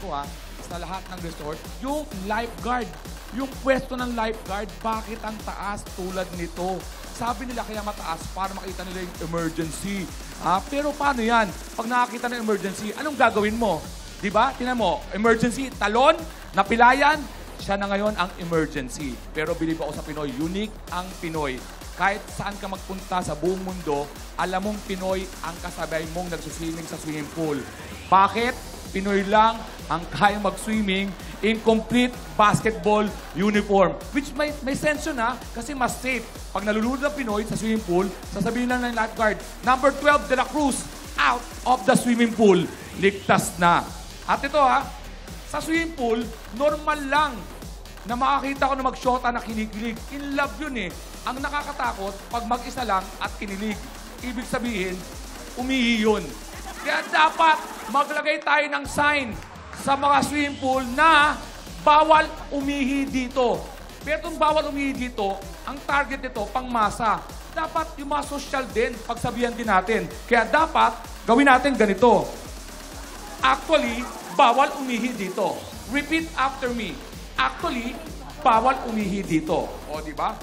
ko sa lahat ng resort, yung lifeguard. Yung pwesto ng lifeguard, bakit ang taas tulad nito? Sabi nila kaya mataas para makita nila yung emergency. Pero paano yan? Pag nakakita ng emergency, anong gagawin mo? Diba? Tingnan mo, emergency, talon, napilayan, siya na ngayon ang emergency. Pero believe ako sa Pinoy, unique ang Pinoy. Kahit saan ka magpunta sa buong mundo, alam mong Pinoy ang kasabay mong nagsuswimming sa swimming pool. Bakit? Pinoy lang ang kayang mag-swimming in complete basketball uniform. Which may sense yun kasi mas safe. Pag nalulunod ang Pinoy sa swimming pool, sasabihin lang ng lifeguard, number 12 De La Cruz, out of the swimming pool. Ligtas na. At ito sa swimming pool, normal lang na makakita ko na mag-shota na kinikilig. In love yun Ang nakakatakot, pag mag-isa lang at kinilig. Ibig sabihin, umihi yun. Kaya dapat maglagay tayo ng sign sa mga swimming pool na bawal umihi dito. Pero itong bawal umihi dito, ang target nito, pangmasa. Dapat yung mga social din, pagsabihan din natin. Kaya dapat gawin natin ganito. Actually, bawal umihi dito. Repeat after me. Actually, bawal umihi dito. O, di ba?